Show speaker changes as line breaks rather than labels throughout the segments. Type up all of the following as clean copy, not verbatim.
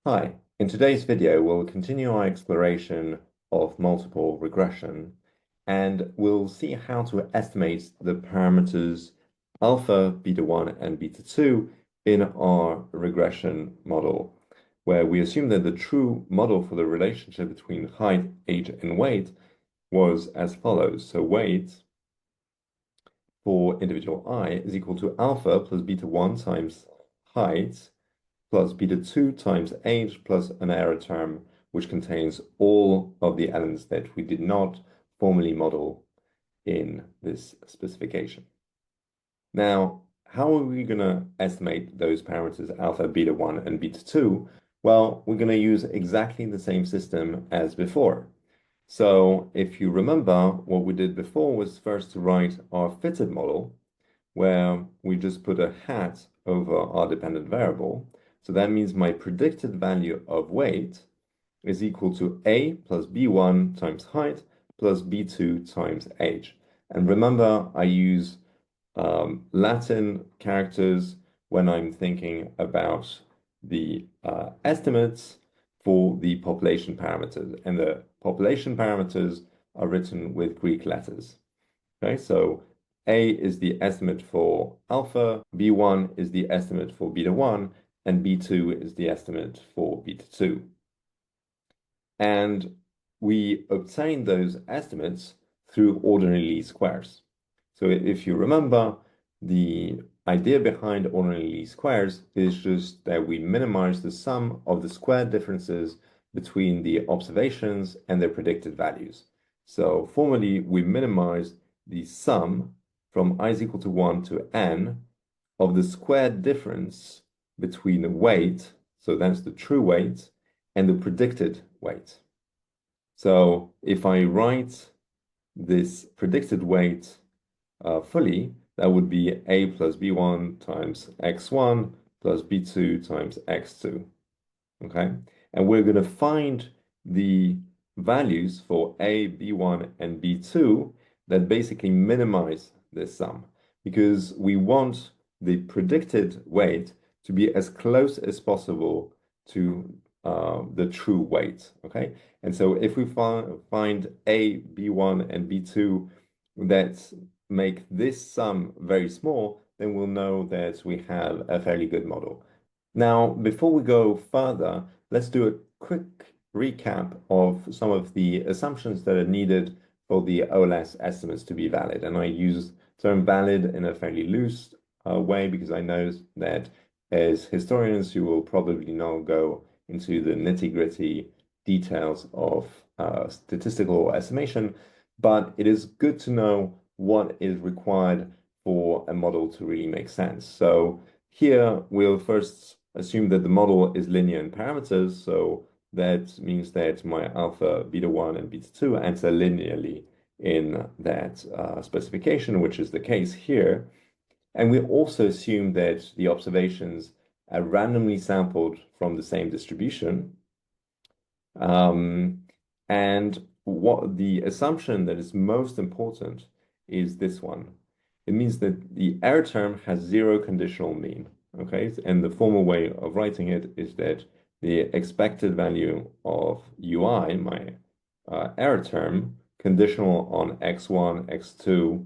Hi, in today's video, we'll continue our exploration of multiple regression and we'll see how to estimate the parameters alpha, beta 1, and beta 2 in our regression model, where we assume that the true model for the relationship between height, age, and weight was as follows. So weight for individual I is equal to alpha plus beta 1 times height plus beta 2 times age plus an error term, which contains all of the elements that we did not formally model in this specification. Now, how are we going to estimate those parameters alpha, beta 1, and beta 2? Well, we're going to use exactly the same system as before. So if you remember, what we did before was first to write our fitted model, where we just put a hat over our dependent variable. So that means my predicted value of weight is equal to A plus B1 times height plus B2 times age. And remember, I use Latin characters when I'm thinking about the estimates for the population parameters. And the population parameters are written with Greek letters. Okay, so A is the estimate for alpha, B1 is the estimate for beta 1, and B2 is the estimate for beta 2. And we obtain those estimates through ordinary least squares. So if you remember, the idea behind ordinary least squares is just that we minimize the sum of the squared differences between the observations and their predicted values. So formally, we minimize the sum from I is equal to 1 to n of the squared difference between the weight, so that's the true weight, and the predicted weight. So if I write this predicted weight fully, that would be A plus B1 times X1 plus B2 times X2. Okay? And we're going to find the values for A, B1, and B2 that basically minimize this sum because we want the predicted weight to be as close as possible to the true weight. Okay? And so if we find A, B1, and B2 that make this sum very small, then we'll know that we have a fairly good model. Now, before we go further, let's do a quick recap of some of the assumptions that are needed for the OLS estimates to be valid. And I use term valid in a fairly loose way because I know that as historians, you will probably not go into the nitty-gritty details of statistical estimation, but it is good to know what is required for a model to really make sense. So here we'll first assume that the model is linear in parameters. So that means that my alpha, beta 1, and beta 2 enter linearly in that specification, which is the case here. And we also assume that the observations are randomly sampled from the same distribution. And what the assumption that is most important is this one. It means that the error term has zero conditional mean. Okay, and the formal way of writing it is that the expected value of UI, my error term, conditional on x1, x2,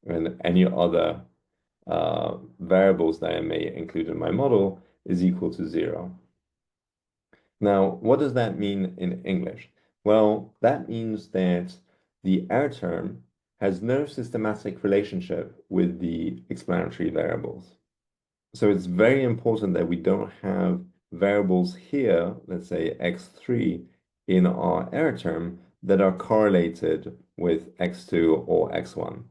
and any other variables that I may include in my model, is equal to 0. Now, what does that mean in English? Well, that means that the error term has no systematic relationship with the explanatory variables. So it's very important that we don't have variables here, let's say x3, in our error term that are correlated with x2 or x1.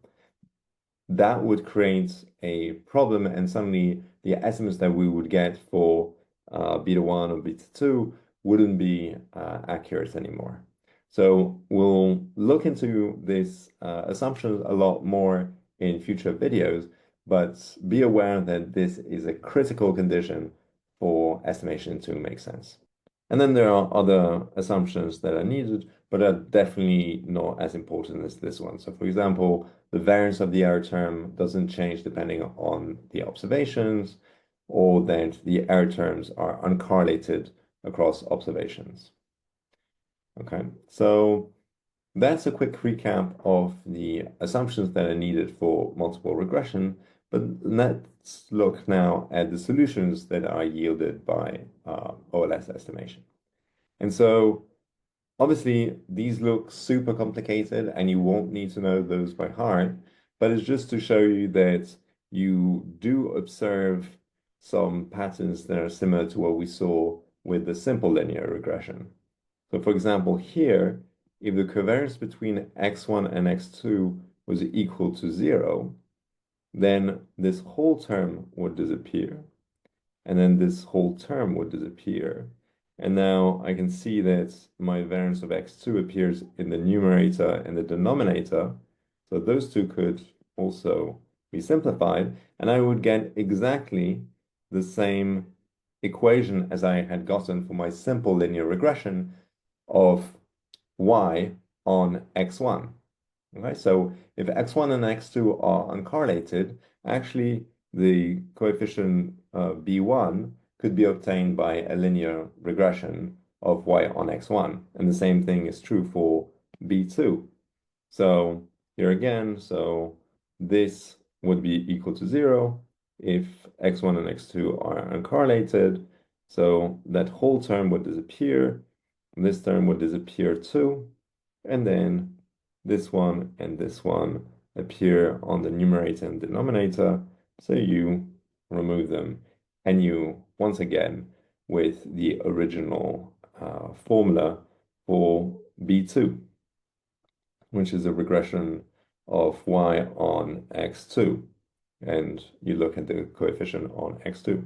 That would create a problem, and suddenly the estimates that we would get for beta 1 or beta 2 wouldn't be accurate anymore. So we'll look into this assumptions a lot more in future videos, but be aware that this is a critical condition for estimation to make sense. And then there are other assumptions that are needed, but are definitely not as important as this one. So for example, the variance of the error term doesn't change depending on the observations, or that the error terms are uncorrelated across observations. Okay, so that's a quick recap of the assumptions that are needed for multiple regression, but let's look now at the solutions that are yielded by OLS estimation. And so obviously these look super complicated and you won't need to know those by heart, but it's just to show you that you do observe some patterns that are similar to what we saw with the simple linear regression. So for example, here, if the covariance between x1 and x2 was equal to 0, then this whole term would disappear. And then this whole term would disappear. And now I can see that my variance of x2 appears in the numerator and the denominator. So those two could also be simplified. And I would get exactly the same equation as I had gotten for my simple linear regression of y on x1. Okay, so if x1 and x2 are uncorrelated, actually the coefficient b1 could be obtained by a linear regression of y on x1. And the same thing is true for b2. So here again, so this would be equal to 0 if x1 and x2 are uncorrelated. So that whole term would disappear. This term would disappear too. And then this one and this one appear on the numerator and denominator. So you remove them and you, once again, with the original formula for B2, which is a regression of y on x2. And you look at the coefficient on x2.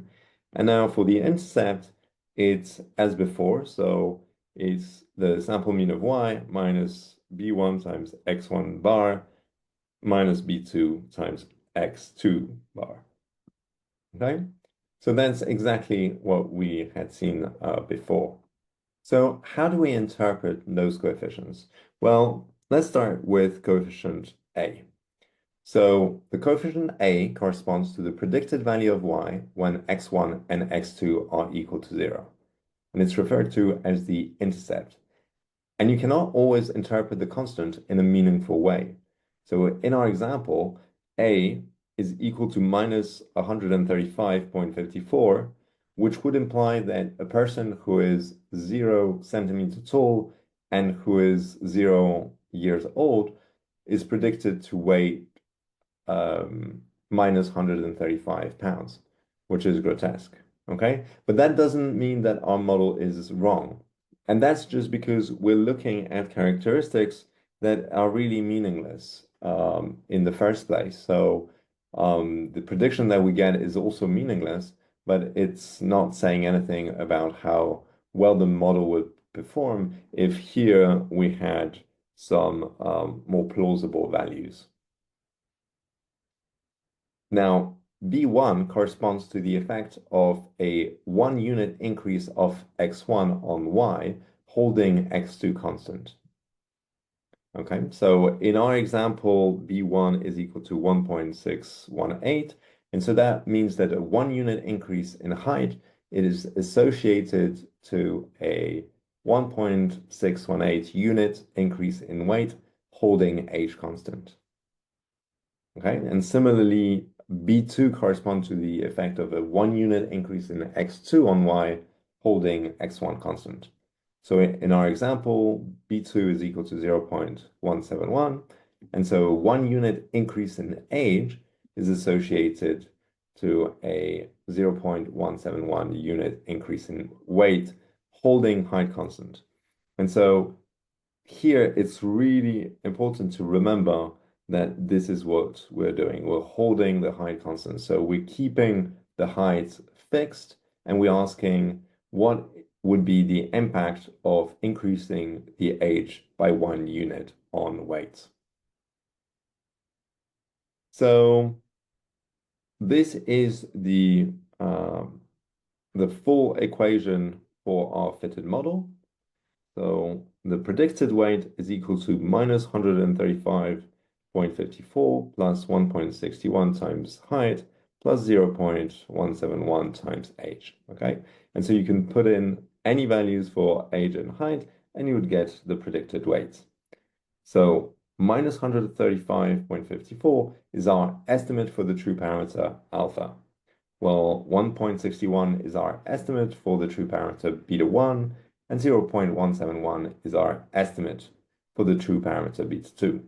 And now for the intercept, it's as before. So it's the sample mean of y minus b1 times x1 bar minus b2 times x2 bar. Okay, so that's exactly what we had seen before. So how do we interpret those coefficients? Well, let's start with coefficient A. So the coefficient A corresponds to the predicted value of y when x1 and x2 are equal to 0. And it's referred to as the intercept. And you cannot always interpret the constant in a meaningful way. So in our example, A is equal to minus 135.54, which would imply that a person who is 0 centimeter tall and who is 0 years old is predicted to weigh minus 135 pounds, which is grotesque. Okay, but that doesn't mean that our model is wrong. And that's just because we're looking at characteristics that are really meaningless in the first place. So the prediction that we get is also meaningless, but it's not saying anything about how well the model would perform if here we had some more plausible values. Now, B1 corresponds to the effect of a 1 unit increase of x1 on y holding x2 constant. Okay, so in our example, B1 is equal to 1.618. And so that means that a 1 unit increase in height, it is associated to a 1.618 unit increase in weight holding h constant. Okay, and similarly, B2 corresponds to the effect of a 1 unit increase in x2 on y holding x1 constant. So in our example, B2 is equal to 0.171. And so 1 unit increase in age is associated to a 0.171 unit increase in weight holding height constant. And so here it's really important to remember that this is what we're doing. We're holding the height constant. So we're keeping the height fixed and we're asking what would be the impact of increasing the age by 1 unit on weight. So this is the full equation for our fitted model. So the predicted weight is equal to minus 135.54 plus 1.61 times height plus 0.171 times h. Okay, and so you can put in any values for age and height, and you would get the predicted weights. So minus 135.54 is our estimate for the true parameter alpha. Well, 1.61 is our estimate for the true parameter beta 1, and 0.171 is our estimate for the true parameter beta 2.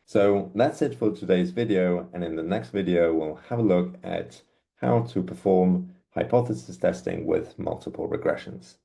So that's it for today's video, and in the next video, we'll have a look at how to perform hypothesis testing with multiple regressions.